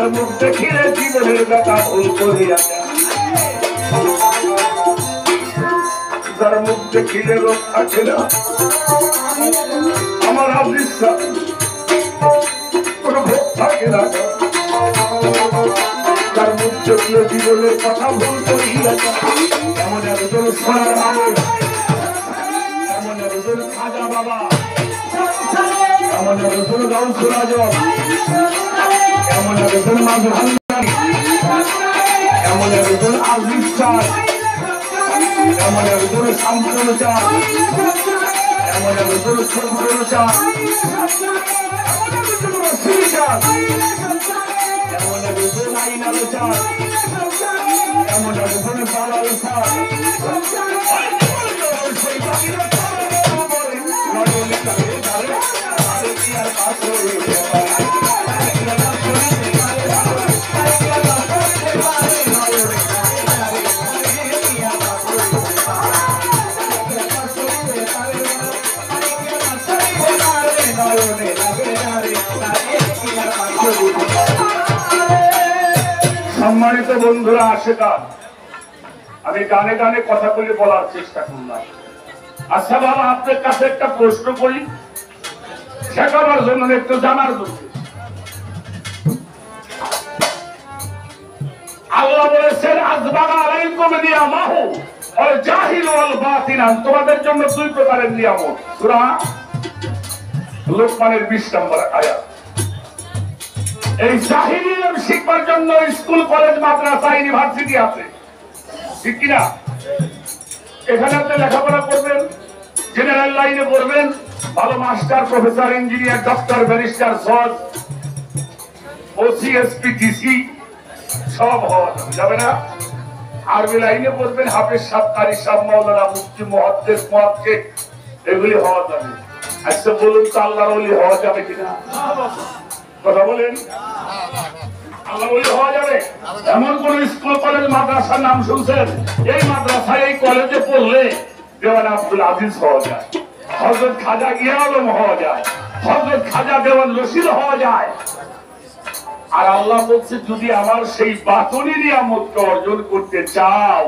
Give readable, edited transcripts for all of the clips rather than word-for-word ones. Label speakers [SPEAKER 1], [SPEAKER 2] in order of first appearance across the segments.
[SPEAKER 1] যার মুখ দেখিলে জীবনের ব্যথা ভুল করিয়া যায়, যার মুখ দেখিলে রোগ থাকে না, আমার আবিষ্কার কোন ভোগ থাকে না, যার মুখ দেখিলে জীবনের কথা ভুল করিয়া যায়, এমন একজন সোনার মানুষ, এমন একজন খাজা বাবা, এমন একজন গাউসুল আজম, এমন একজন মাঝ ভান্ডারী, এমন একজন আজিজ চাঁদ, এমন একজন শান্তন চাঁদ, এমন একজন সন্তন চাঁদ, এমন একজন আইনাল চাঁদ, এমন একজন বালাল চাঁদ, সম্মানিত বন্ধুরা, আশেকান, আমি গানে গানে কথাগুলি বলার চেষ্টা করলাম। আচ্ছা বাবা, আপনার কাছে একটা প্রশ্ন করি, শেখাবার জন্য, একটু জানার জন্য। আল্লাহ বলেছেন আযবাগা আলাইকুম নিয়ামাহু ওয়াল জাহিল ওয়াল বাতিনান, তোমাদের জন্য দুই প্রকারের নিয়ামত। সূরা লোকমানের 20 নম্বর আয়াত। এই জাহিলিয়াত শিক্ষার জন্য স্কুল, কলেজ, মাদ্রাসা, ইউনিভার্সিটি আছে, ঠিক কিনা? এখানে আপনি লেখাপড়া করবেন, জেনারেল লাইনে পড়বেন, ভালো master, professor, engineer, doctor, barrister, জজ, ওসি, এসপি, ডিসি সব হওয়া যাবে না? আরবি লাইনে পড়বেন, হাফেজ সাহেব, কারি সাহেব, মাওলানা, মুফতি, মুহাদ্দিস, মুহাক্কিক, এগুলি হওয়া যাবে। আচ্ছা বলুন তো, আল্লাহর ওলি হওয়া যাবে কিনা? কথা বলেন, আল্লাহর ওলি হওয়া যাবে? এমন কোন স্কুল, কলেজ, মাদ্রাসার নাম শুনছেন? এই মাদ্রাসায়, এই কলেজে পড়লে দেওয়ান আব্দুল আজিজ হওয়া যায়, হযরত খাজা গিয়া আলম হওয়া যায়, হযরত খাজা দেওয়ান রশিদ হওয়া যায়। আর আল্লাহ বলছে, যদি আমার সেই বাতুনি নিয়ামতকে অর্জন করতে চাও,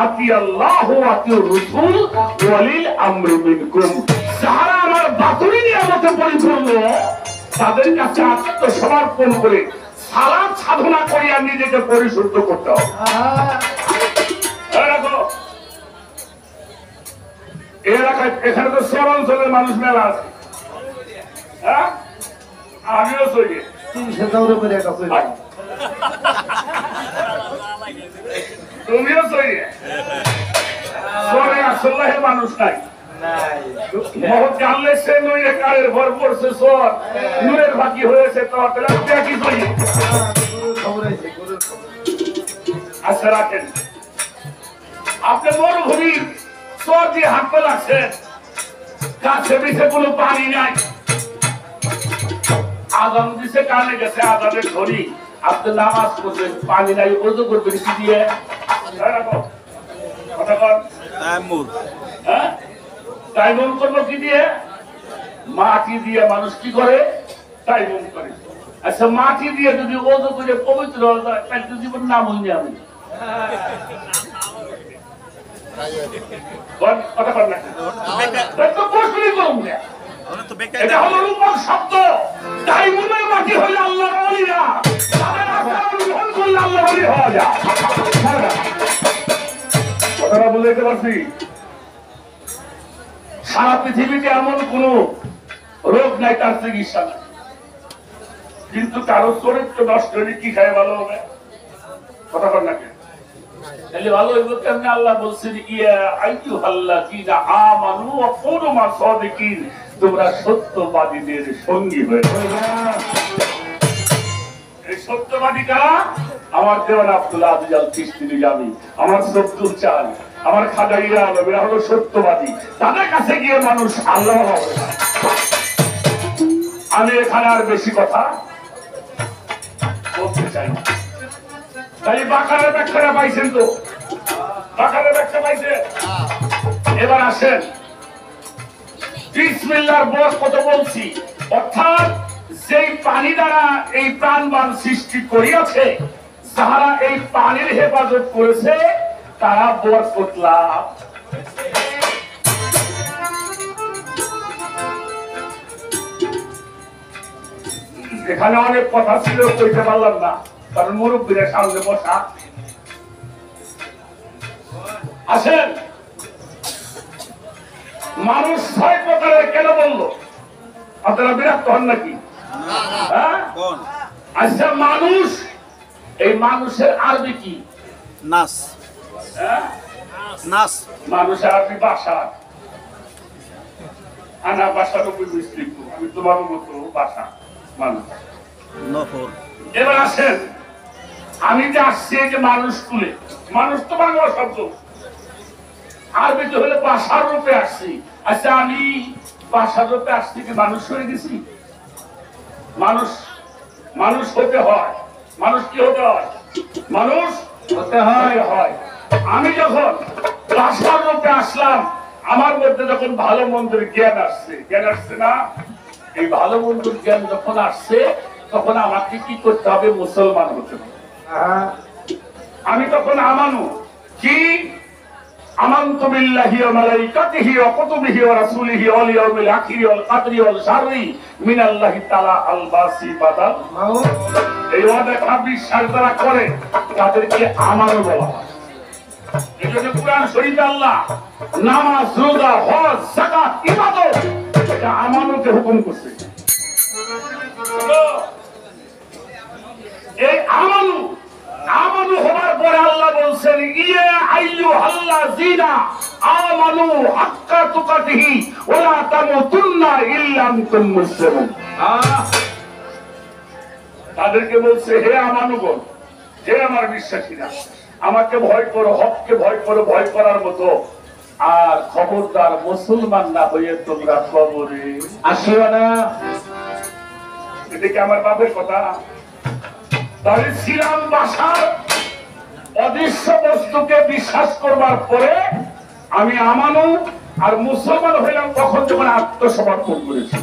[SPEAKER 1] আতি আল্লাহ আতি রাসূল ওয়ালিল আমরি মিনকুম, যারা আমার বাতুনি নিয়ামতে পরিপূর্ণ, তাদের কাছে আত্মসমর্পণ করে সালাত সাধনা করিয়া নিজেকে পরিশুদ্ধ করতে হবে। এলাকায় এখানে তো শহরাঞ্চলের মানুষ মেলা আছে, হ্যাঁ, আমিও চলি, তুমিও চলি, আসলে মানুষ নাই। বাকি হয়েছে তো আচ্ছা রাখেন, আপনি মরুভূমির চর দিয়ে হাঁটতে লাগছেন, কাছে পিছে কোনো পানি নাই, আজান দিছে, কানে গেছে আজানের ঘড়ি, আপনি নামাজ করবেন, পানি নাই, ওযু করবেন কি দিয়ে? তাইমুম করবো কি দিয়ে? মাটি দিয়ে। মানুষ কি করে? তাইমুম করে। আচ্ছা, মাটি দিয়ে যদি ওযু করে পবিত্র হওয়া যায়, তাই তো জীবন নাম হইনি আমি। কথা বল না, তো প্রশ্নই করুন না, এটা হলো রূপক শব্দ। তাইমুমের মাটি হইলে আল্লাহর ওলিরা, তাদের আচরণ গ্রহণ করলে আল্লাহর ওলি হওয়া যায়। কথাটা বুঝাইতে পারছি? সারা পৃথিবীতে এমন কোন রোগ নাই তার চিকিৎসা নাই, কিন্তু কারো চরিত্র নষ্ট হলে কি খায় ভালো হবে? কথা বল না, তাহলে ভালো হইব কেমনে? আল্লাহ বলছেন, ইয়া আইয়ুহাল্লাযীনা আমানু ওয়া কুনু মা'আস-সাদিকিন, তোমরা সত্যবাদীদের সঙ্গী হয়ে যাও। এই সত্যবাদী কারা? আমার দেওয়ান আব্দুল আজিজ আল চিশতি নিজামী, আমার সত্তুর চাল, আমার খাজা ইয়া আলম, এরা হলো সত্যবাদী। তাদের কাছে গিয়ে মানুষ আল্লাহ হবে। আমি এখানে আর বেশি কথা বলতে চাই না। তাই বাকারের ব্যাখ্যাটা পাইছেন তো? বাকারের ব্যাখ্যা পাইছেন? এবার আসেন, বিসমিল্লাহর বস কত বলছি, অর্থাৎ যেই পানি দ্বারা এই প্রাণবান সৃষ্টি করিয়াছে, যাহারা এই পানির হেফাজত করেছে তারা বরকত লাভ। এখানে অনেক কথা ছিল, কইতে পারলাম না, কারণ মুরব্বীরা সামনে বসা। আসেন, মানুষ 6 প্রকারের কেন বললো? আপনারা বিরক্ত হন নাকি? আচ্ছা, মানুষ, এই মানুষের আরবি কি?
[SPEAKER 2] নাস। নাস
[SPEAKER 1] মানুষের আরবি ভাষা। আনা ভাষার উপর বিস্তৃত, আমি তোমার মতো ভাষা মানুষ। এবার আসেন, আমি যে আসছি যে মানুষ তুলে, মানুষ তো বাংলা শব্দ, আরবিতে হলে ভাষার রূপে আসছি। আচ্ছা, আমি ভাষার রূপে আসছি কি মানুষ হয়ে গেছি? মানুষ মানুষ হতে হয়। মানুষ কি হতে হয়? মানুষ হতে হয়। আমি যখন ভাষার রূপে আসলাম, আমার মধ্যে যখন ভালো মন্দের জ্ঞান আসছে, জ্ঞান আসছে না? এই ভালো মন্দের জ্ঞান যখন আসছে, তখন আমাকে কি করতে হবে? মুসলমান হতে হবে। আমি তখন আমানু কি? আমানতু বিল্লাহি ওয়া মালাইকাতিহি ওয়া কুতুবিহি ওয়া রাসূলিহি ওয়াল ইয়াউমিল আখিরি ওয়াল কদরি ওয়াল শাররি মিনাল্লাহি তাআলা আল বাসি বাদাল মাউত। এই ওয়াদা বিশ্বাস যারা করে তাদেরকে আমানু বলা হয়। এজন্য কুরআন শরীফে আল্লাহ নামাজ, রোজা, হজ, যাকাত, ইবাদত এটা আমানুকে হুকুম করছে। এই আমানু হওয়ার পরে আল্লাহ বলছেন, ইয়া আইয়ুহাল্লাযীনা আমানু হাক্কা তুকাতিহি ওয়া লা তামুতুন্না ইল্লা আনতুম মুসলিমুন। তাদেরকে বলছে, হে আমানুগণ, হে আমার বিশ্বাসীরা, আমাকে ভয় করো, হককে ভয় করো, ভয় করার মতো। আর খবরদার মুসলমান না হয়ে তোমরা কবরে আসিও না। এটা কি আমার বাপের কথা? তাহলে ছিলাম ভাষার অদৃশ্য বস্তুকে বিশ্বাস করবার পরে আমি আমানু আর মুসলমান হইলাম কখন? যখন আত্মসমর্পণ করেছি।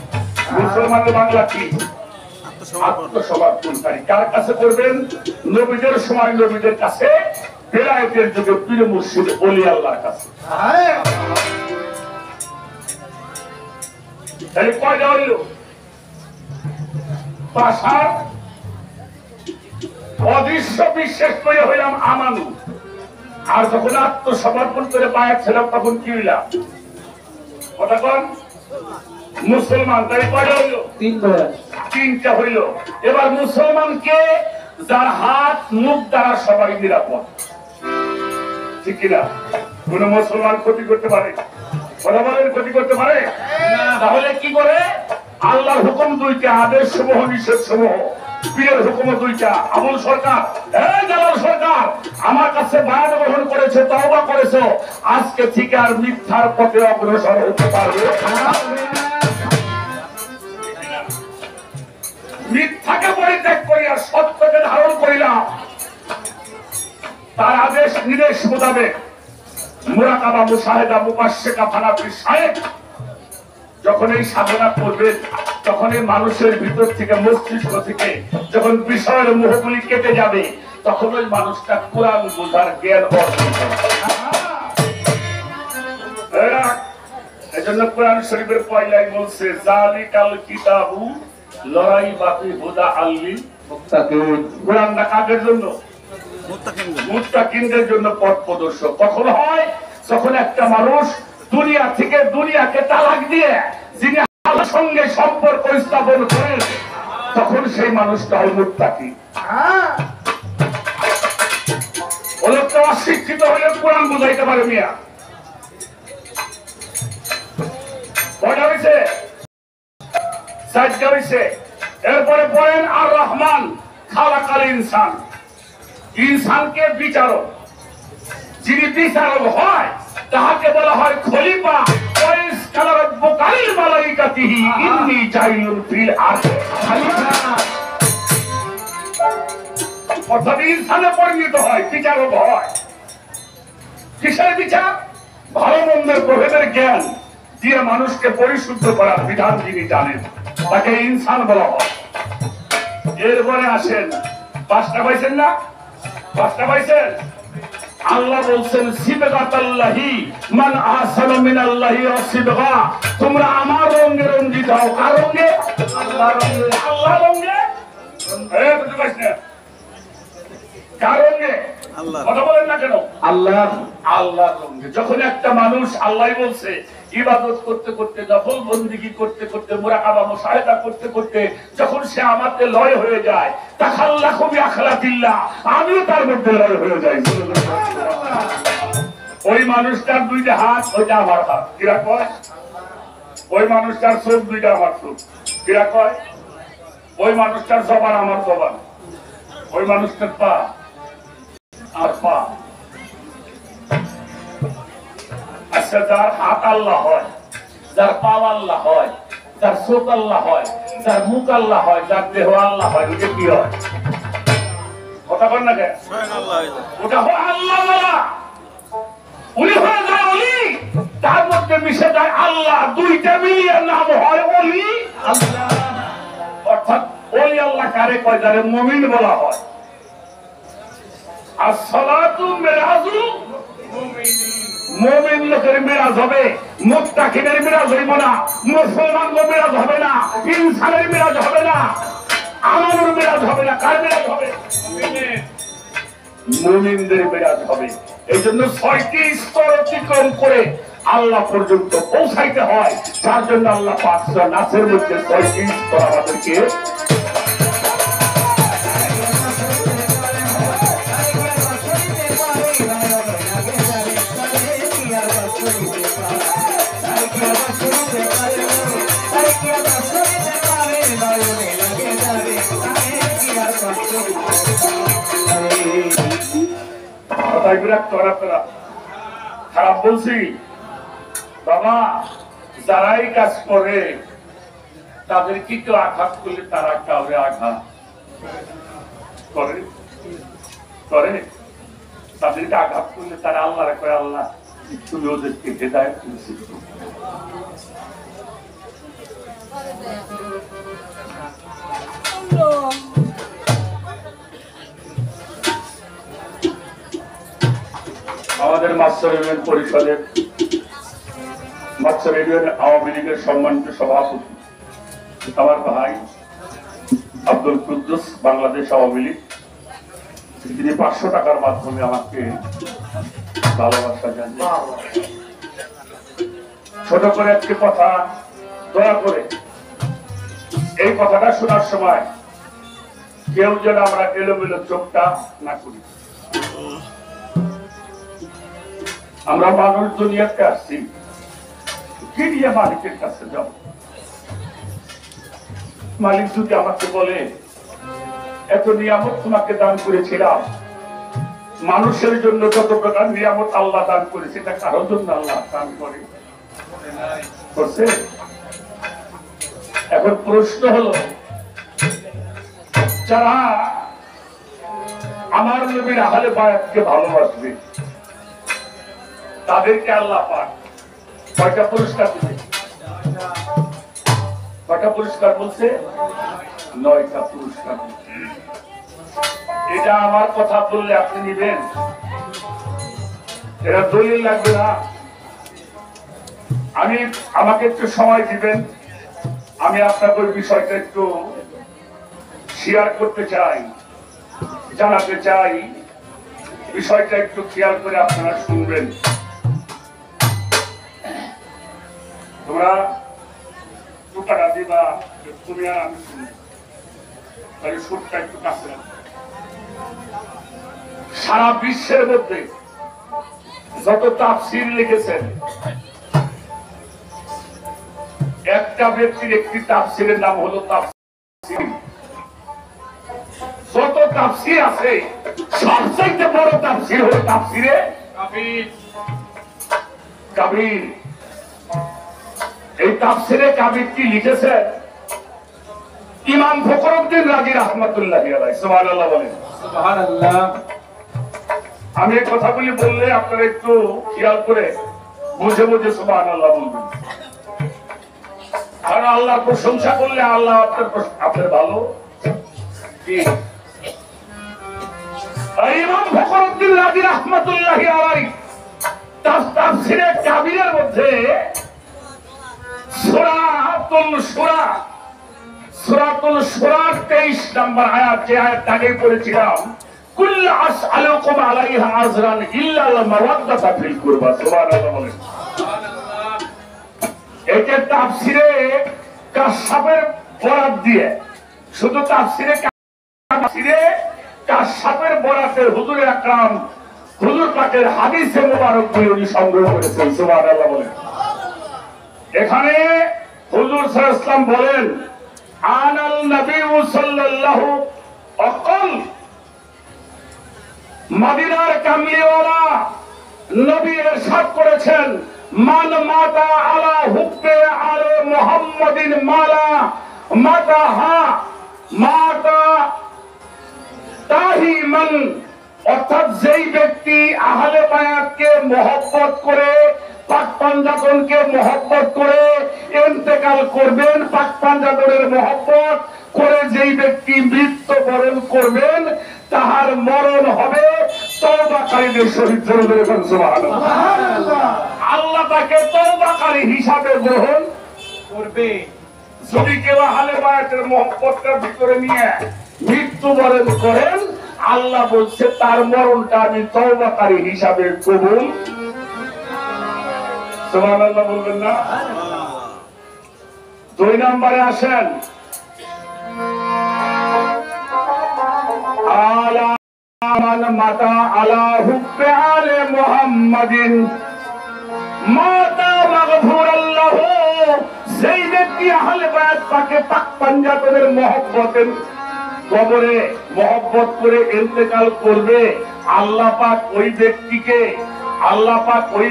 [SPEAKER 1] মুসলমানের বাংলা কি? আত্মসমর্পণকারী। কার কাছে করবেন? নবীদের সময় নবীদের কাছে, বেলায়েতের যুগে পীর মুর্শিদ ওলি আল্লাহর কাছে। তাহলে কয়টা হইল? ভাষার অদৃশ্য বিশ্বাস করে হইলাম আমানু, আর যখন আত্মসমর্পণ করে বায়াত ছিলাম তখন কি হইলাম? কথা কন, মুসলমান। তাই কয়টা হইল? তিনটা হইল। এবার মুসলমানকে যার হাত মুখ দ্বারা সবাই নিরাপদ, ঠিক কিনা? কোন মুসলমান ক্ষতি করতে পারে? কথা বলেন, ক্ষতি করতে পারে? তাহলে কি করে? আল্লাহর হুকুম দুইটা, আদেশ সমূহ, নিষেধ সমূহ। পীরের হুকুম দুইটা। আমল সরকার, জালাল সরকার আমার কাছে বায়াত গ্রহণ করেছে, তওবা করেছো, আজকে থেকে আর মিথ্যার পথে অগ্রসর হতে পারবে না। মিথ্যাকে পরিত্যাগ করিয়া সত্যকে ধারণ করিলাম। তার আদেশ নির্দেশ মোতাবেক মুরাকাবা, মুশাহেদা, মুকাশশিকা, ফানাফি সাহেব যখন এই সাধনা করবেন, তখন এই মানুষের ভিতর থেকে, মস্তিষ্ক থেকে যখন বিষয়ের মোহগুলি কেটে যাবে, তখন ওই মানুষটা কোরআন বোঝার জ্ঞান অর্জন করবে। এজন্য কোরআন শরীফের পয়লায় বলছে, জালিকাল কিতাবু লা রাইবা ফিহি হুদা লিল মুত্তাকিন। কোরআনটা কাদের জন্য? মুত্তাকিনদের জন্য পথ প্রদর্শক। কখন হয়? যখন একটা মানুষ দুনিয়া থেকে দুনিয়াকে তালাক দিয়ে যিনি আল্লাহর সঙ্গে সম্পর্ক স্থাপন করেন, তখন সেই মানুষটা হয় মুত্তাকি। লোকটা অশিক্ষিত হলে কোরআন বুঝাইতে পারে মিয়া। কয়টা হয়েছে? 4টা হয়েছে। এরপরে পড়েন আর রহমান খালাকাল ইনসান। ইনসানকে বিচারক, যিনি বিচারক হয় তাহাকে বলা হয় খলিফা। ওয়াইস কালা রাব্বুকা লিল মালাইকাতিহি ইন্নী জাইলুন ফিল আরদি খলিফা। অর্থাৎ ইনসানে পরিণত হয়, বিচারক হয়। কিসের বিচার? ভালো মন্দের প্রভেদের জ্ঞান দিয়ে মানুষকে পরিশুদ্ধ করার বিধান যিনি জানেন, তাকে ইনসান বলা হয়। এরপরে আসেন, পাঁচটা পাইছেন না? পাঁচটা পাইছেন? আল্লাহ বলছেন সিবগাতাল্লাহি মান আহসানু মিনাল্লাহি ওয়াসিবগা, তোমরা আমার রঙে রঞ্জিত হও। কার রঙে? আল্লাহর রঙে। আল্লাহর রঙে? এই বুঝতে পারছ না? কার রঙে? আল্লাহ। কথা বলেন না কেন? আল্লাহ। আল্লাহর রঙে। যখন একটা মানুষ, আল্লাহই বলছে, ইবাদত করতে করতে, নফল বন্দেগী করতে করতে, মুরাকাবা মুশাহাদা করতে করতে যখন সে আমাতে লয় হয়ে যায়, তাখাল্লাকু বিআখলাকিল্লাহ, আমিও তার মধ্যে লয় হয়ে যাই। ওই মানুষটার দুইটা হাত, ওইটা আমার হাত, কিরা কয়? ওই মানুষটার চোখ, দুইটা আমার চোখ, কিরা কয়? ওই মানুষটার জবান, আমার জবান। ওই মানুষটার পা আর পা। আচ্ছা, যার হাত আল্লাহ হয়, যার পা আল্লাহ হয়, যার চোখ আল্লাহ হয়, যার মুখ আল্লাহ হয়, যার দেহ আল্লাহ হয়, ওটা কি হয়? কথা বল না কেন? ওটা হয় আল্লাহ বলা। উনি হয়ে যায় অলি, তার মধ্যে মিশে যায় আল্লাহ, দুইটা মিলিয়ে নাম হয় অলি আল্লাহ। অর্থাৎ অলি আল্লাহ কারে কয়? যারে মুমিন বলা হয়। আসসালাতু মিরাজুল মুমিনিন, মুমিন লোকের মিরাজ হবে, মুত্তাকিনের মিরাজ হইব না, মুসলমানদের মিরাজ হবে না, ইনসানের মিরাজ হবে না, আমাদের মিরাজ হবে না। কার মিরাজ হবে? মুমিনদের মিরাজ হবে। এই জন্য ৬টি স্তর অতিক্রম করে আল্লাহ পর্যন্ত পৌঁছাইতে হয়, যার জন্য আল্লাহ পাক সূরা নাসের মধ্যে ৬টি স্তর আমাদেরকে খারাপ বলছি বাবা। যারাই কাজ করে তাদের কি কেউ আঘাত করলে তারা কাউরে আঘাত করে করে তাদেরকে আঘাত করলে তারা আল্লাহরে কয়, আল্লাহ তুমি ওদেরকে হেদায়েত দিয়েছো। আমাদের মাস্টার ইউনিয়ন পরিষদের, মাস্টার ইউনিয়ন আওয়ামী লীগের সম্মানিত সভাপতি আমার ভাই আব্দুল কুদ্দুস, বাংলাদেশ আওয়ামী লীগ, তিনি ৫০০ টাকার মাধ্যমে আমাকে ভালোবাসা জানিয়ে ছোট করে একটি কথা, দয়া করে এই কথাটা শোনার সময় কেউ যেন আমরা এলোমেলো চোখটা না করি। আমরা মানুষ দুনিয়াতে আসছি, কি নিয়ে মালিকের কাছে যাব? মালিক যদি আমাকে বলে, এত নিয়ামত তোমাকে দান করেছিলাম, মানুষের জন্য যত প্রকার নিয়ামত আল্লাহ দান করেছে, এটা কারোর জন্য আল্লাহ দান করে করছে? এখন প্রশ্ন হলো, যারা আমার নবীর আহলে বায়াতকে ভালোবাসবে তাদেরকে আল্লাহ পাক কয়টা পুরস্কার দিবে? কয়টা পুরস্কার বলছে? ৯টা পুরস্কার। এটা আমার কথা বললে আপনি নিবেন? এটা দলিল লাগবে না। আমাকে একটু সময় দিবেন, আমি আপনাকে ওই বিষয়টা একটু শেয়ার করতে চাই, জানাতে চাই। বিষয়টা একটু খেয়াল করে আপনারা শুনবেন। তোমরা টাকা দিবা, তুমি আর আমি শুনবো, তাহলে সুরটা একটু কাছে। সারা বিশ্বের মধ্যে যত তাফসীর লিখেছেন, একটা ব্যক্তির একটি তাফসীরের নাম হলো তাফসীর। যত তাফসীর আছে সবচেয়ে বড় তাফসীর হলো তাফসীরে কাবীর। এই তাফসীরে কাবীর কি লিখেছেন? ইমাম ফখরুদ্দিন রাজি রাহমাতুল্লাহি আলাইহি। সুবহানাল্লাহ বলেন। সুবহানাল্লাহ। আমি এই কথাগুলি বললে আপনারা একটু খেয়াল করে বুঝে বুঝে সুবহানাল্লাহ বলবেন। আর আল্লাহর প্রশংসা করলে আল্লাহ আপনার ভালো। ইমাম ফখরুদ্দিন রাজি রাহমাতুল্লাহি আলাইহি তাফসীরে কাবীরের মধ্যে সূরাতুল শুরা 23 নম্বর আয়াত, যে আয়াতটাকে পড়েছিলাম, কুল আসআলুকুম আলাইহা আজরান ইল্লা আল মাওয়াদ্দাতা ফিল কুরবা। সুবহানাল্লাহ বলেন। এটা তাফসীরে কাশফের বরাত দিয়ে, শুধু তাফসীরে কাশফের বরাতে হুজুর আকরাম হুজুর পাকের হাদিসে মুবারক উনি সংগ্রহ করেছেন। সুবহানাল্লাহ বলেন। এখানে হুজুর সাল্লাল্লাহু আলাইহি ওয়াসাল্লাম বলেন, আনাল নবী সাল্লাল্লাহু আলাইহি মদিনার কামলিওয়ালা নবী ইরশাদ করেছেন, মান মাতা আলা হুব্বে আলে মুহাম্মাদিন মাতা তাহিমান, অর্থাৎ যেই ব্যক্তি আহলে বায়াতকে মহব্বত করে, পাক পাঞ্জাতনকে মহব্বত করে ইন্তেকাল করবেন, পাক পাঞ্জাতনের মহব্বত করে যেই ব্যক্তি মৃত্যুবরণ করবেন, তাহার মরণ হবে তওবাকারীদের শহীদ। সুবহানাল্লাহ। আল্লাহ তাকে তওবাকারী হিসাবে গ্রহণ করবে। যদি কেউ আহলে বায়াতের মহব্বতটা ভিতরে নিয়ে মৃত্যুবরণ করেন, আল্লাহ বলছে তার মরণটা আমি তওবাকারী হিসাবে কবুল। সুবহানাল্লাহ বলবেন না? 2 নম্বরে আসেন, আলা মান মাতা আলা হুব্বে আলে মুহাম্মাদিন মাতা মাগফুরাল্লাহু, সেই ব্যক্তি আহলে বায়াত পাকে পাক পাঞ্জাতনের মহব্বতের কবরে মহব্বত করে ইন্তেকাল করবে, আল্লাহ পাক ওই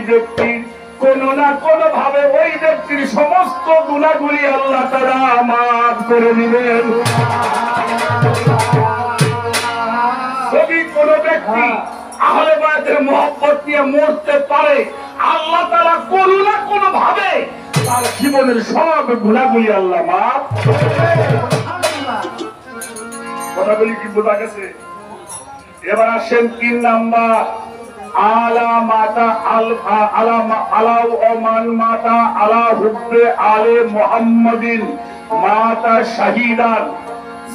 [SPEAKER 1] ব্যক্তির কোন না কোন ভাবে ওই ব্যক্তির সমস্ত গুনাহগুলি আল্লাহ তাআলা মাফ করে দিবেন। যদি কোন ব্যক্তি আহলে বায়াতের মহব্বত নিয়ে মরতে পারে, আল্লাহ তাআলা কোন না কোন ভাবে তার জীবনের সব গুনাহগুলি আল্লাহ মাফ করে দিবেন। কথাগুলি কি বোঝা গেছে? এবার আসেন 3 নাম্বার, আলা মাতা মাতা আলা হুব্বে আলে মুহাম্মাদিন মাতা শাহীদান,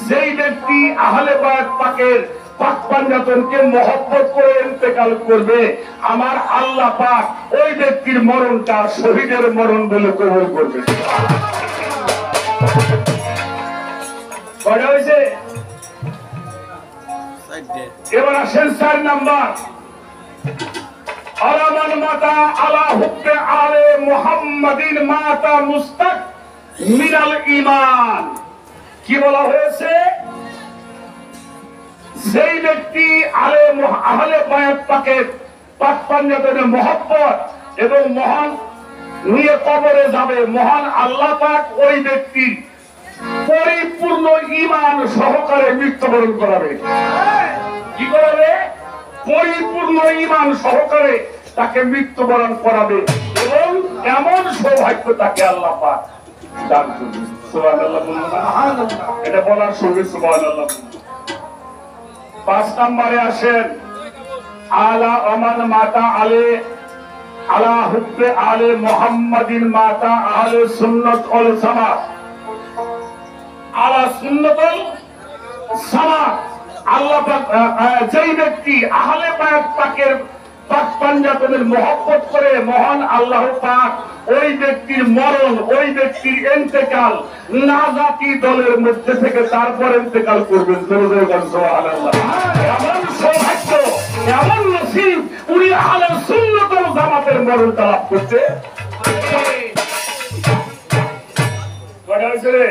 [SPEAKER 1] যেই ব্যক্তি আহলে বায়াত পাকের পাক পাঞ্জাতনকে মহব্বত করে ইন্তেকাল করবে, আমার আল্লাহ পাক ওই ব্যক্তির মরণটা শহীদের মরণ বলে কবুল করবে। কয়টা হয়েছে? এবার আসেন 4 নাম্বার, আলামান মাতা আলা হুব্বে আলে মুহাম্মাদিন মাতা মুস্তাক মিনাল ঈমান। কি বলা হয়েছে? যেই ব্যক্তি আহলে বায়াত পাকের পাক পাঞ্জাতনের মহব্বত এবং মহান নিয়ে কবরে যাবে, মহান আল্লাহ পাক ওই ব্যক্তির পরিপূর্ণ ঈমান সহকারে মৃত্যুবরণ করাবে। কি করাবে? পরিপূর্ণ ঈমান সহকারে তাকে মৃত্যুবরণ করাবে এবং এমন সৌভাগ্য তাকে আল্লাহ পাক দান করবে। সুবহানাল্লাহ বলুন না? এটা বলার সঙ্গে সুবহানাল্লাহ। 5 নম্বরে আসেন, আলা আমান মাতা আলা হুব্বে আলে মুহাম্মাদিন মাতা আহলে সুন্নাত ওয়াল জামাত, আলা সুন্নাতুল জামাত। আল্লাহ পাক যেই ব্যক্তি আহলে বায়াত পাকের পাক পাঞ্জাতনের মহব্বত করে, মহান আল্লাহ পাক ওই ব্যক্তির মরণ, ওই ব্যক্তির ইন্তেকাল নাজাতি দলের মধ্যে থেকে তারপর ইন্তেকাল করবেন। সুবহানাল্লাহ। এমন সৌভাগ্য, এমন নসিব উনি আহলে সুন্নাত ওয়াল জামাতের মরণটা লাভ করতে। কয়টা হয়েছে রে?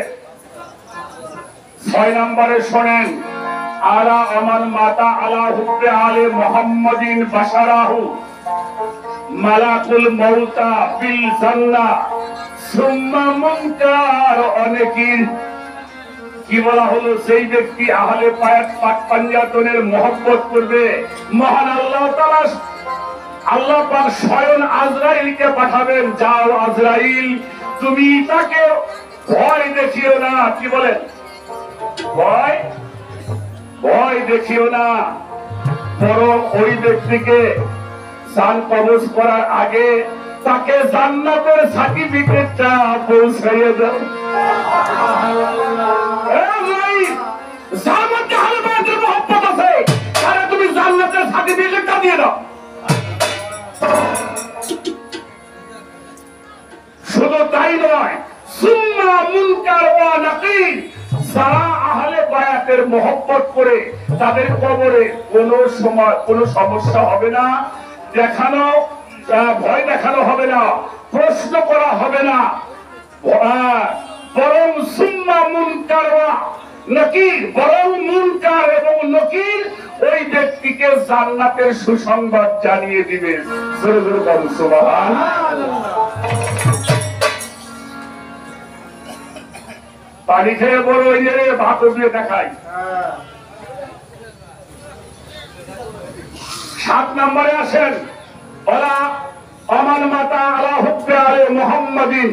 [SPEAKER 1] 6 নম্বরে শোনেন, আলা আমান মাতা আলা হুব্বে আলে মুহাম্মাদিন বাশারাহু মালাকুল মাউতা বিল জান্নাহ সুম্মা মুনকার অনেকির। কি বলা হলো? সেই ব্যক্তি আহলে বায়াত পাক পাঞ্জাতনের মহব্বত করবে, মহান আল্লাহ তাআলা আল্লাহ পাক স্বয়ং আজরাইলকে পাঠাবেন, যাও আজরাইল তুমি তাকে ভয় দেখিও না। কি বলেন? ভয় ভয় দেখিও না, বরং ওই ব্যক্তিকে জান কবজ করার আগে তাকে জান্নাতের সার্টিফিকেটটা পৌঁছাইয়ে দাও। যার মধ্যে আহলে বায়াতের মহব্বত আছে তারা তুমি জান্নাতের সার্টিফিকেটটা দিয়ে দাও। শুধু তাই নয়, সুন্নাহ মুনকার ওয়া নাকির, যারা আহলে বায়াতের মহব্বত করে তাদের কবরে কোনো সময় কোনো সমস্যা হবে না, দেখানো ভয় দেখানো হবে না, প্রশ্ন করা হবে না, বরং সুন্নাহ মুনকার ওয়া নাকির, বরং মুনকার এবং নকির ওই ব্যক্তিকে জান্নাতের সুসংবাদ জানিয়ে দিবে। জোরে জোরে বলুন সুবহানাল্লাহ। পানি খেয়ে বড় ওই যে ভাত দিয়ে দেখাই। 7 নম্বরে আসেন, ওলা আমান মাতা আলা হুব্বে আলে মুহাম্মাদিন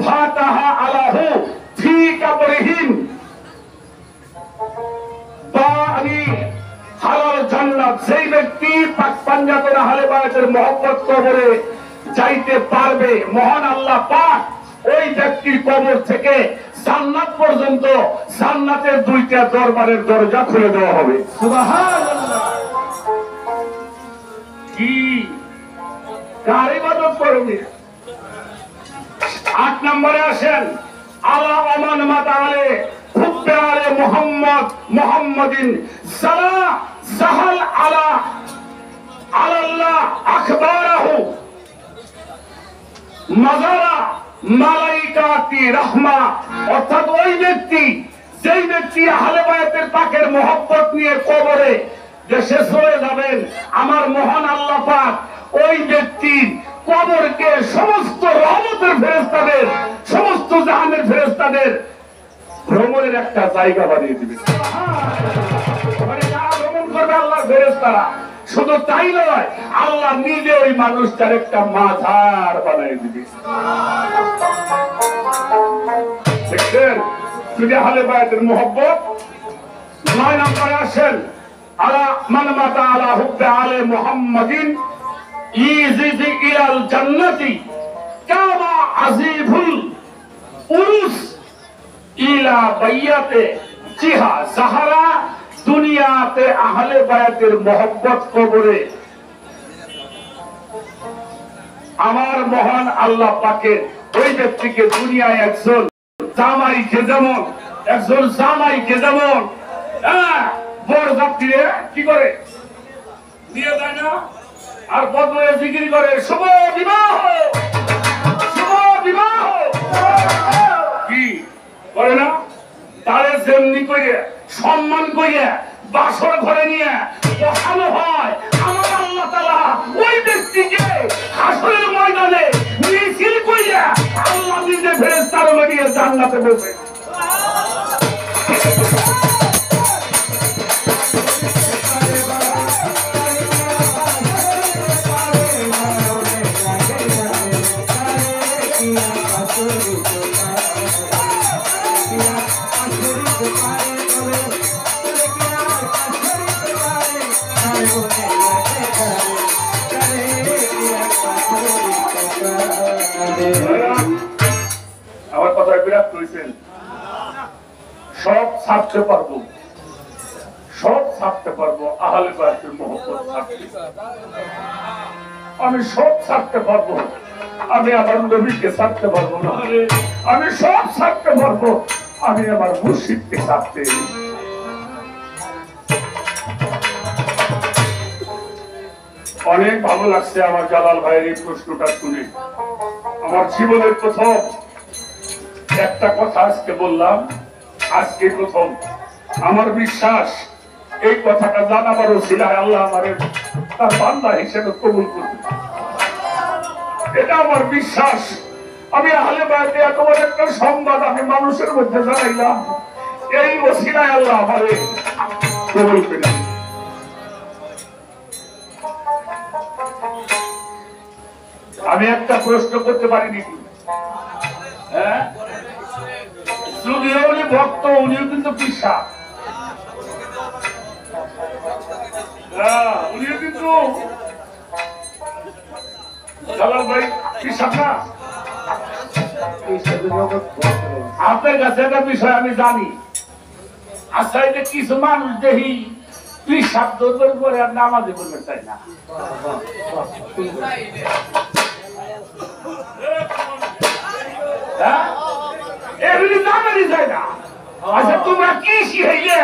[SPEAKER 1] ফাতাহা আলাহু ফি কাবরিহিম বানি হালাল জান্নাত। সেই ব্যক্তি পাক পাঞ্জাতের আহলে বায়াতের মহব্বত কবরে যাইতে পারবে, মহান আল্লাহ পাক ওই ব্যক্তির কবর থেকে জান্নাত পর্যন্ত জান্নাতের 2টা দরবারের দরজা খুলে দেওয়া হবে। সুবহানাল্লাহ। কি কার ইবাদত করবে? 8 নম্বরে আসেন, আলা আমান মাতা আলে হুব্বে আলে মুহাম্মাদিন সালা সাহাল আলা আল্লাহ আখবারাহু মাজারা মালাইকাতি রাহমা। অর্থাৎ ওই ব্যক্তি, যেই ব্যক্তি আহলে বায়াতের পাকের মহব্বত নিয়ে কবরে দেশে চলে যাবেন, আমার মহান আল্লাহ পাক ওই ব্যক্তির কবরকে সমস্ত রহমতের ফেরেশতাদের, সমস্ত জাহানের ফেরেশতাদের ভ্রমণের একটা জায়গা বানিয়ে দিবে। মানে যারা ভ্রমণ করবে আল্লাহর ফেরেশতারা, শুধু তাই নয়, আল্লাহ নিজে ওই মানুষটার একটা মাজার বানিয়ে দিবে। দেখছেন যদি আহলে বায়াতের মহব্বত। 9 নম্বরে আসেন, আলা মান মাতা আলা হুব্বে আলে মুহাম্মাদিন ইজিজি ইলাল জান্নাতি কামা আজিবুল উরুস ইলা বাইয়াতে জিহা সাহারা। দুনিয়াতে আহলে বায়াতের মহব্বত কবরে আমার মহান আল্লাহ পাকের ওই ব্যক্তিকে দুনিয়ায় একজন জামাইকে যেমন বরযাত্রীরা কি করে দিয়ে দেয় না, আর বদলে জিকির করে শুভ বিবাহ, শুভ বিবাহ, কি করে না? তারে যেমনি করে সম্মান করে বাসর ঘরে নিয়ে বসানো হয়, আমার আল্লাহ তাআলা ওই ব্যক্তিকে হাসরের ময়দানে মিছিল করে আল্লাহ নিজে ফেরেশতার লাগিয়ে জান্নাতে বসে। আমার কথা বিরাট করেছেন, সব ছাড়তে পারবো, সব ছাড়তে পারবো, আহলে বায়াতের মহব্বত ছাড়তে, আমি সব ছাড়তে পারবো, আমি আমার নবীকে ছাড়তে পারবো না, আমি সব ছাড়তে পারবো, আমি আমার মুর্শিদকে ছাড়তে। অনেক ভালো লাগছে আমার জালাল ভাইয়ের এই প্রশ্নটা শুনে। আমার জীবনের প্রথম একটা কথা আজকে বললাম, আজকে প্রথম। আমার বিশ্বাস এই কথাটা জানাবার ওসিলায় আল্লাহ আমাদের তার বান্দা হিসেবে কবুল করবে, এটা আমার বিশ্বাস। আমি আহলে বায়াতে এত বড় একটা সংবাদ আমি মানুষের মধ্যে জানাইলাম, এই ওসিলায় আল্লাহ আমাদের কবুল করবে। আমি একটা প্রশ্ন করতে পারিনি, হ্যাঁ, যদিও উনি ভক্ত, উনিও কিন্তু পিসা, উনিও কিন্তু জালাল ভাই পিসাব না। আপনার কাছে একটা বিষয় আমি জানি। আচ্ছা, এই যে কিছু মানুষ দেখি পিসাব দরবার করে আর নামাজে বলতে চাই না। এগুলি নামাজই যায় না। আচ্ছা, তোমরা কি শিখাইলে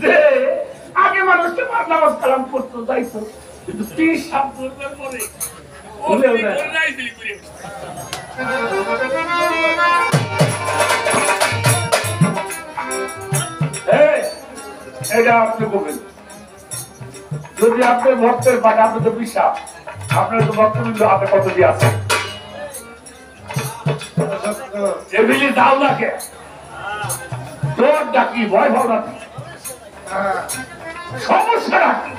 [SPEAKER 1] যে আগে মানুষ তোমার নামাজ কালাম করতো যাইতো, কিন্তু পিসাব দরবার করে এটা আপনি বলবেন। যদি আপনার ভক্তের পাঠে আপনি তো বিশ্বাস, আপনার তো ভক্তবৃন্দ হাতে কত দিয়ে আছে, এগুলি দাও নাকে তোর ডাকি ভয় ভাব রাখি সমস্যা রাখি।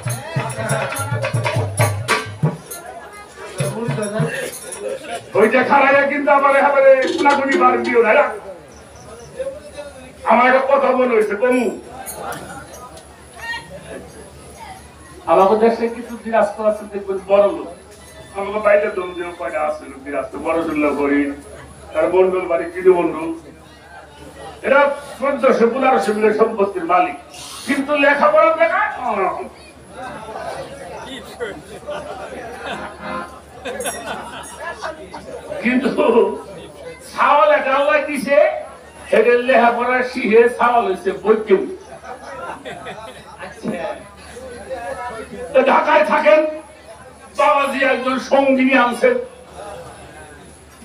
[SPEAKER 1] ওইটা খারাইয়া কিন্তু আমার একেবারে কোনাকুনি বার দিও না। আমার একটা কথা মনে হয়েছে কমু, আমাদের দেশে কিছু বিরাস্ত আছে দেখবেন বড় লোক, আমাকে বাইরে দম দিয়ে কয়টা আছে বিরাস্ত বড় জুল্লা করি, তার মন্ডল বাড়ি কিনে মন্ডল, এরা 1400-1500 মিলিয়ন সম্পত্তির মালিক, কিন্তু লেখাপড়া দেখা কিন্তু ছাওয়াল একটা আল্লাহ দিছে, হেডের লেখাপড়া শিখে ছাওয়াল হয়েছে বৈজ্ঞ। ঢাকায় থাকেন, বাবাজি একজন সঙ্গিনী আনছেন,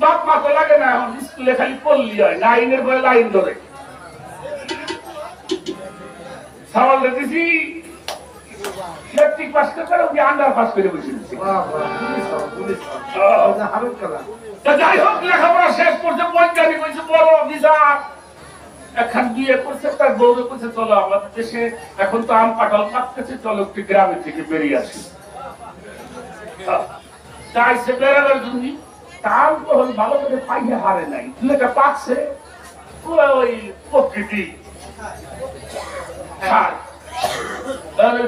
[SPEAKER 1] বাপ মা তো লাগে না, এখন স্কুলে খালি পড়লি হয়, লাইনের পরে লাইন ধরে ছাওয়াল দিছি, মেট্রিক পাস করে ওকে আন্ডার পাস করে বসে দিচ্ছি। যাই হোক, লেখাপড়া শেষ করছে, বৈজ্ঞানিক হয়েছে, বড় অফিসার, এখন বিয়ে করছে, তার বউরে করছে চলো আমাদের দেশে এখন তো আম কাঁঠাল পাকতেছে, চলো একটু গ্রামে থেকে বেরিয়ে আসি। চাইছে বেড়ানোর জন্য, তার তখন ভালো করে পাইয়ে হারে নাই, দুটা পাকছে, ওই প্রকৃতি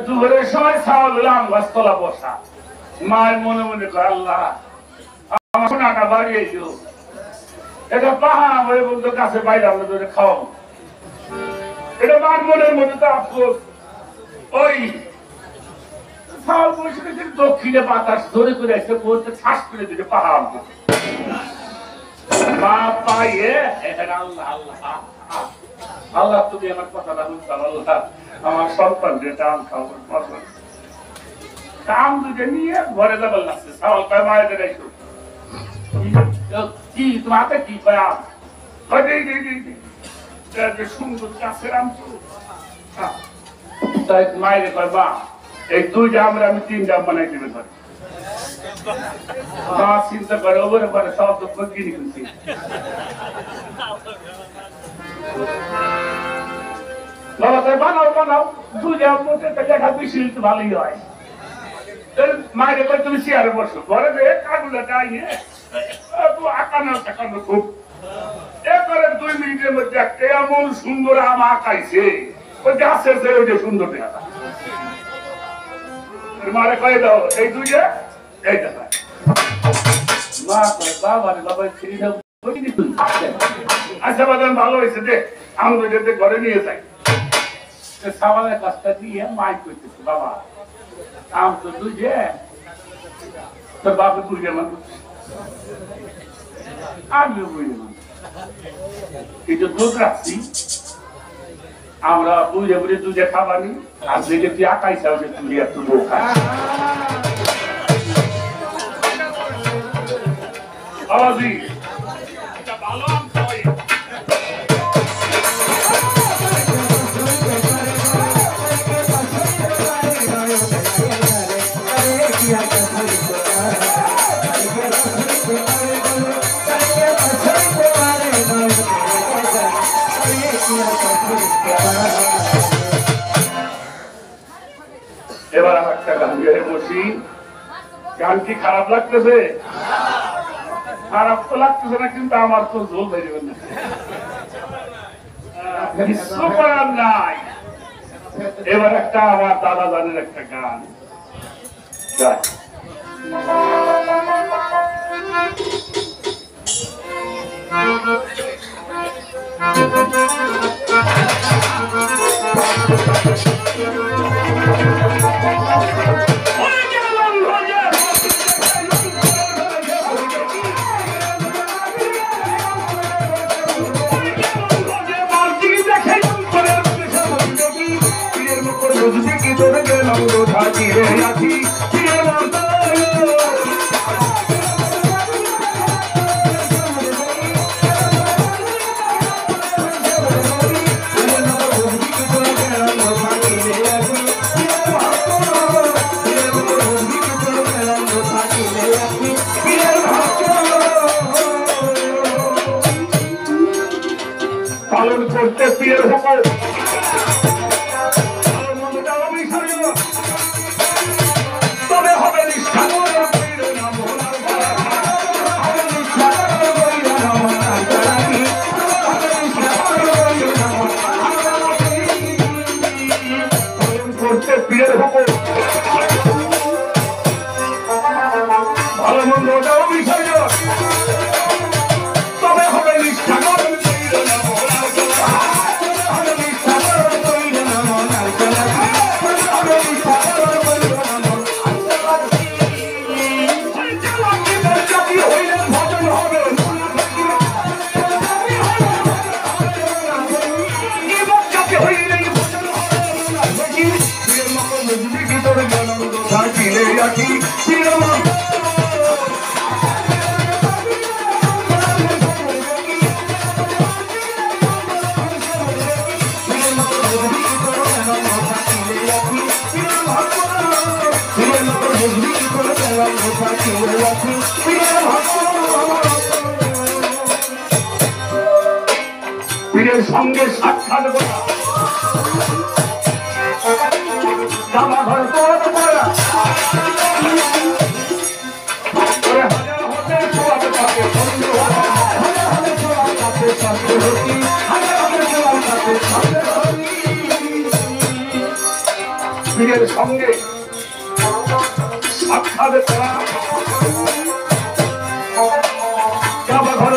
[SPEAKER 1] দুপুরের সময় ছাওয়াল আম গাছ তলা বসা, মায়ের মনে মনে করে আল্লাহ আমার সোনাটা বাড়িয়ে দিও, এটা পাহা হয়ে বলতো গাছে বাইরে আমরা তোদের খাওয়াবো। এটা মার মনের মধ্যে তো আফসোস, ওই ছাওয়াল বসে দক্ষিণে বাতাস ধরে করে এসে বলতে ঠাস করে দিতে পাহা মা পাইয়ে আল্লাহ আল্লাহ আল্লাহ, তুমি আমার কথাটা বুঝতাম, আল্লাহ আমার সন্তান যেটা আম খাওয়ার পছন্দ, আম দুটো নিয়ে ঘরে যাবার লাগছে, ছাওয়াল পায় মায়েদের আইসো কি তোমার হাতে কি পায় আম, সুন্দর গাছের আম তো মায়ের কয় বা এই 2টা আমরে আমি 3টা আম বানাই দিবে পারি। মা চিন্তা করে ওপরে পরে সব তো কিনে খুঁজছি, বাবা তাই বানাও বানাও, 2টা আম মধ্যে লেখা বেশি ভালোই হয়। মায়ের কয় তুমি চেয়ারে বসো, ঘরে যে কাগুলাটা আইয়ে আঁকানো টাকানো খুব, এরপরে 2 মিনিটের মধ্যে একটা এমন সুন্দর আম আঁকাইছে, ওই গাছের যে ওই যে সুন্দর দেখা, মারে কয়ে দাও এই 2টা এই দেখা, মা কয় বাবা রে বাবা ছিড়ি দাও, আচ্ছা বাদাম ভালো হয়েছে যে আম 2টা ঘরে নিয়ে যাই। ছাওয়ালের কাজটা দিয়ে মাই করতেছে, বাবা আম তো 2টা, তোর বাপে 2টা মানুষ, আমিও বুঝে মানুষ, কিন্তু দুধ রাখছি আমরা বুঝে বুঝে 2টা খাবানি, আর যেটা তুই আঁকাইছে তুই একটু বউ খাই। বাবাজি ভালো আম খাওয়াই, এবার আমার একটা গান গেয়ে বসি। গান কি খারাপ লাগতেছে? খারাপ তো লাগতেছে না, কিন্তু আমার তো ঝোল বেরিয়ে না, কিছু করার নাই। এবার একটা আমার দাদা জানের একটা গান গায়। পালন করতে পীরের হুকুম তবে হবে নিষ্ঠা করতে পীরের হুকুম ভালো মন্দ ওটাও বিষয় তবে হবে নিষ্ঠা পীরের সঙ্গে সাক্ষাৎ করা জামা ঘর করা পীরের সঙ্গে সাক্ষাৎ করা জামা ঘর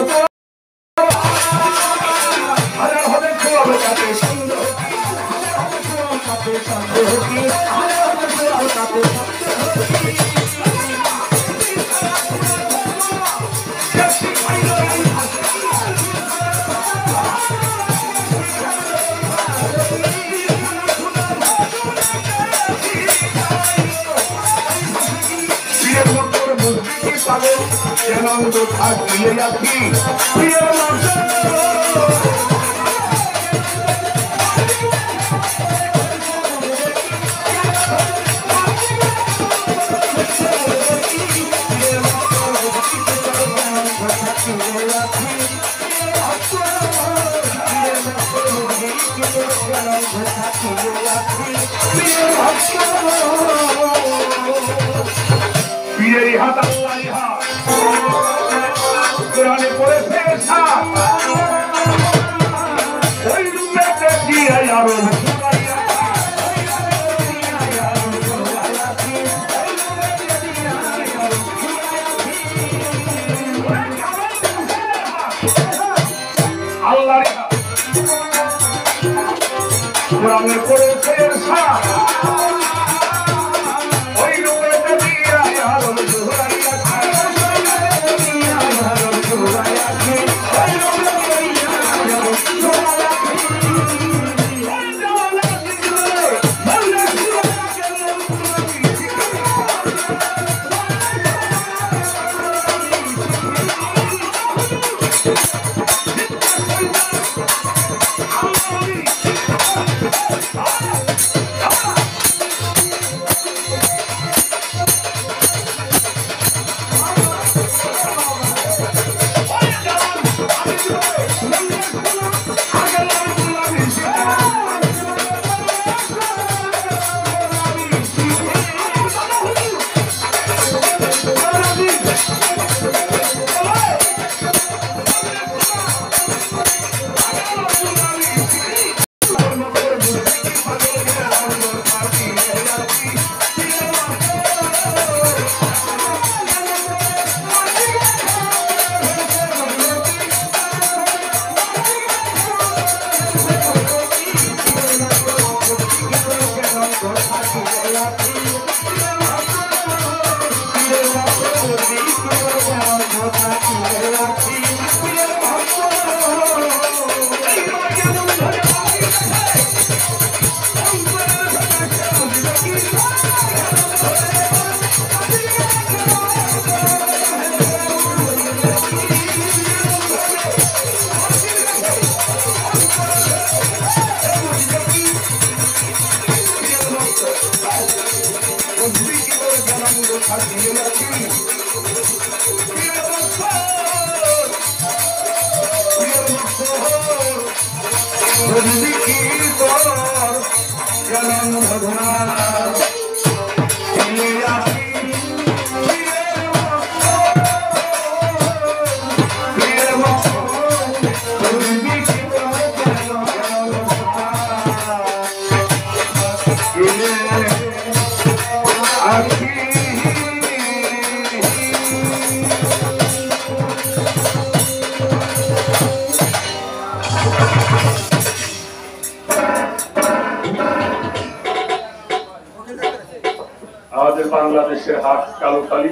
[SPEAKER 1] আনন্দ থাকিয়ে রাখি পীরের হাত আল্লাহর হাত কোরআনে পড়েছে সাত ওই রূপে দিয়ে আরো আল্লাহর হাত কোরআনে পড়েছে সাত আমাদের বাংলাদেশের হাট কালোখালী